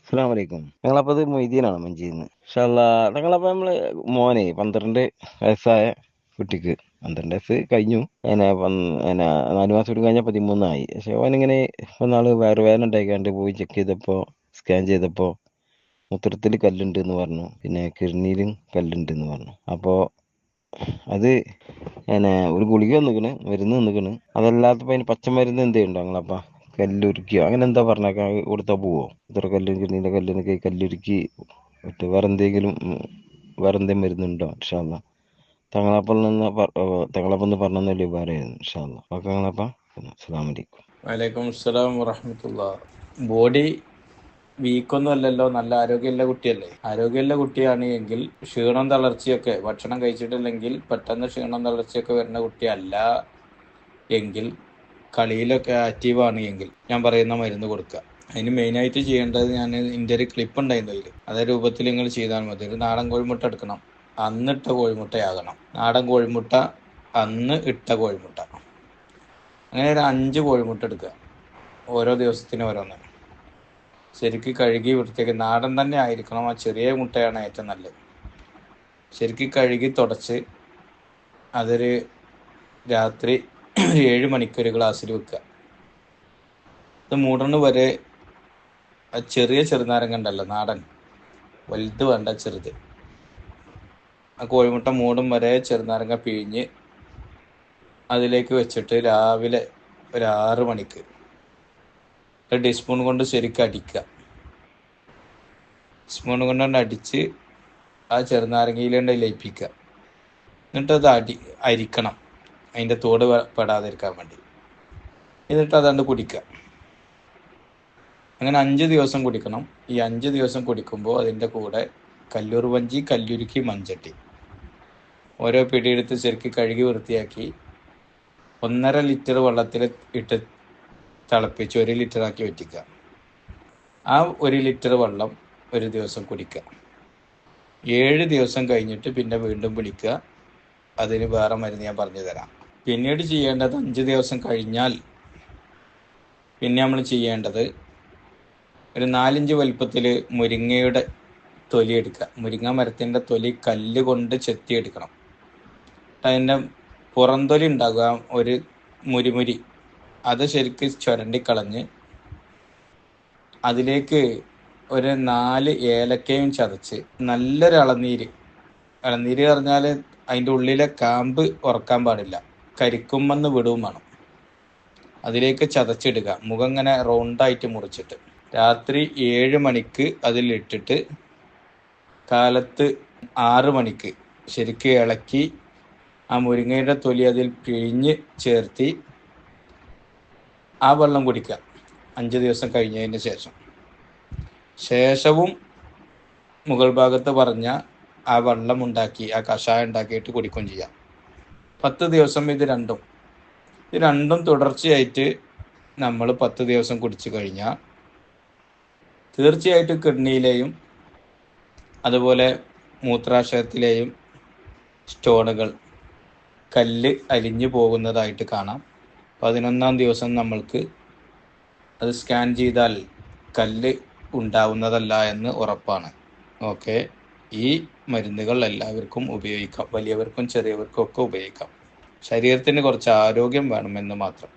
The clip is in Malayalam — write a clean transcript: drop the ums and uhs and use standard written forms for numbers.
അസ്സലാമു അലൈക്കും. ഞങ്ങളപ്പോൾ ഇത് മൊയ്തീനാണ് മഞ്ചേരിന്ന്. ഇൻഷാ അള്ളാ ഞങ്ങളപ്പോൾ നമ്മള് മോനെ 12 വയസ്സായ കുട്ടിക്ക് 12 വയസ്സ് കഴിഞ്ഞു. പിന്നെ 4 മാസം കൂടി കഴിഞ്ഞാൽ 13 പക്ഷെ ഓനിങ്ങനെ ഒന്നാള് വയറുവേദന ഉണ്ടായിക്കാണ്ട് പോയി ചെക്ക് ചെയ്തപ്പോൾ സ്കാൻ ചെയ്തപ്പോൾ മൂത്രത്തിൽ കല്ലുണ്ട് എന്ന് പറഞ്ഞു. പിന്നെ കിഡ്നിയിലും കല്ലുണ്ട് എന്ന് പറഞ്ഞു. അപ്പോൾ അത് ഒരു ഗുളിക തന്നിക്കണ്, മരുന്ന് തന്നിക്കണ്. അതല്ലാത്തപ്പോൾ അതിന് പച്ചമരുന്ന് എന്തെയുണ്ടോ ഞങ്ങളപ്പാ കല്ലുരുക്കിയോ അങ്ങനെ എന്താ പറഞ്ഞേക്കാ കൊടുത്താൽ പോവോ? ഇത്ര കല്ല് കിഡ്നീൻ്റെ കല്ലിനൊക്കെ കല്ലുരുക്കി മറ്റു വേറെ എന്തെങ്കിലും മരുന്നുണ്ടോ? ഇൻഷാ അള്ളാ തങ്ങളപ്പം പറഞ്ഞ വലിയ ഉപകാരമായിരുന്നു. ഇൻഷാ അള്ളാ ഓക്കെ ഞങ്ങളപ്പാ. അസ്സലാമു അലൈക്കും. വലൈക്കും അസ്സലാം വറഹമത്തുള്ള. ബോഡി വീക്കൊന്നും അല്ലല്ലോ, നല്ല ആരോഗ്യമുള്ള കുട്ടിയല്ലേ. ആരോഗ്യമുള്ള കുട്ടിയാണ് എങ്കിൽ ക്ഷീണം തളർച്ചയൊക്കെ ഭക്ഷണം കഴിച്ചിട്ടില്ലെങ്കിൽ പെട്ടെന്ന് ക്ഷീണം തളർച്ചയൊക്കെ വരുന്ന കുട്ടിയല്ല എങ്കിൽ കളിയിലൊക്കെ ആക്റ്റീവാണ് എങ്കിൽ ഞാൻ പറയുന്ന മരുന്ന് കൊടുക്കുക. അതിന് മെയിനായിട്ട് ചെയ്യേണ്ടത് എൻ്റെ ഒരു ക്ലിപ്പ് ഉണ്ടായിരുന്നു അതിൽ, അതേ രൂപത്തിൽ നിങ്ങൾ ചെയ്താൽ മതി. ഒരു നാടൻ കോഴിമുട്ട എടുക്കണം, അന്നിട്ട കോഴിമുട്ടയാകണം. നാടൻ കോഴിമുട്ട അന്ന് ഇട്ട കോഴിമുട്ട, അങ്ങനെ ഒരു 5 കോഴിമുട്ട എടുക്കുക. ഓരോ ദിവസത്തിന് ഓരോന്ന് ശരിക്ക് കഴുകി വൃത്തിയാക്കി, നാടൻ തന്നെ ആയിരിക്കണം. ആ ചെറിയ മുട്ടയാണ് ഏറ്റവും നല്ലത്. ശരിക്ക് കഴുകി തുടച്ച് അതൊരു രാത്രി 7 മണിക്ക് ഒരു ഗ്ലാസ്സിൽ വെക്കുക. ഇത് മൂടണ് വരെ ആ ചെറിയ ചെറുനാരങ്ങ ഉണ്ടല്ലോ, നാടൻ, വലുത് വേണ്ട, ചെറുത്. ആ കോഴിമുട്ട മൂടും വരെ ചെറുനാരങ്ങ പിഴിഞ്ഞ് അതിലേക്ക് വെച്ചിട്ട് രാവിലെ ഒരു 6 മണിക്ക് ഒരു ടീസ്പൂൺ കൊണ്ട് ശരിക്കും അടിക്കുക. സ്പൂൺ കൊണ്ട് അടിച്ച് ആ ചെറുനാരങ്ങയിലേണ്ട ലയിപ്പിക്കുക. എന്നിട്ട് അത് അരിക്കണം, അതിൻ്റെ തോട് പെടാതിരിക്കാൻ വേണ്ടി. എന്നിട്ട് അതാണ്ട് കുടിക്കുക. അങ്ങനെ 5 ദിവസം കുടിക്കണം. ഈ 5 ദിവസം കുടിക്കുമ്പോൾ അതിൻ്റെ കൂടെ കല്ലൂർ വഞ്ചി, കല്ലുരുക്കി, മൺചട്ടി ഓരോ പിടിയെടുത്ത് ശരിക്ക് കഴുകി വൃത്തിയാക്കി 1.5 ലിറ്റർ വെള്ളത്തിൽ ഇട്ട് തിളപ്പിച്ച് 1 ലിറ്ററാക്കി വറ്റിക്കുക. ആ 1 ലിറ്റർ വെള്ളം ഒരു ദിവസം കുടിക്കുക. 7 ദിവസം കഴിഞ്ഞിട്ട് പിന്നെ വീണ്ടും വിളിക്കുക. അതിന് വേറെ മരുന്ന് ഞാൻ പറഞ്ഞു തരാം. പിന്നീട് ചെയ്യേണ്ടത് 5 ദിവസം കഴിഞ്ഞാൽ പിന്നെ നമ്മൾ ചെയ്യേണ്ടത് ഒരു 4-5 വലുപ്പത്തിൽ മുരിങ്ങയുടെ തൊലി എടുക്കുക. മുരിങ്ങ മരത്തിൻ്റെ തൊലി കല്ല് കൊണ്ട് ചെത്തിയെടുക്കണം. അതിൻ്റെ പുറംതൊലി ഉണ്ടാകുക ഒരു മുരിമുരി, അത് ശരിക്ക് ചുരണ്ടിക്കളഞ്ഞ് അതിലേക്ക് ഒരു 4 ഏലക്കയും ചതച്ച്, നല്ലൊരു ഇളനീര് പറഞ്ഞാൽ അതിൻ്റെ ഉള്ളിലെ കാമ്പ് ഉറക്കാൻ പാടില്ല, കരിക്കുമെന്ന് വിടുവും വേണം. അതിലേക്ക് ചതച്ചിടുക, മുഖം ഇങ്ങനെ റൗണ്ടായിട്ട് മുറിച്ചിട്ട്. രാത്രി 7 മണിക്ക് അതിലിട്ടിട്ട് കാലത്ത് 6 മണിക്ക് ശരിക്ക് ഇളക്കി ആ മുരിങ്ങയുടെ തൊലി അതിൽ പിഴിഞ്ഞ് ചേർത്തി ആ വെള്ളം കുടിക്കുക 5 ദിവസം കഴിഞ്ഞതിന് ശേഷവും മുകൾ ഭാഗത്ത് പറഞ്ഞ ആ വെള്ളം ഉണ്ടാക്കി, ആ കഷായം ഉണ്ടാക്കിയിട്ട് കുടിക്കുകയും ചെയ്യാം. 10 ദിവസം ഇത് രണ്ടും തുടർച്ചയായിട്ട് നമ്മൾ 10 ദിവസം കുടിച്ചു കഴിഞ്ഞാൽ തീർച്ചയായിട്ടും കിഡ്നിയിലെയും അതുപോലെ മൂത്രാശയത്തിലെയും സ്റ്റോണുകൾ, കല്ല് അലിഞ്ഞു പോകുന്നതായിട്ട് കാണാം. 11-ാം ദിവസം നമ്മൾക്ക് അത് സ്കാൻ ചെയ്താൽ കല്ല് ഉണ്ടാവുന്നതല്ല എന്ന് ഉറപ്പാണ്. ഓക്കെ, ഈ മരുന്നുകൾ എല്ലാവർക്കും ഉപയോഗിക്കാം, വലിയവർക്കും ചെറിയവർക്കും ഒക്കെ ഉപയോഗിക്കാം. ശരീരത്തിന് കുറച്ച് ആരോഗ്യം വേണമെന്ന് മാത്രം.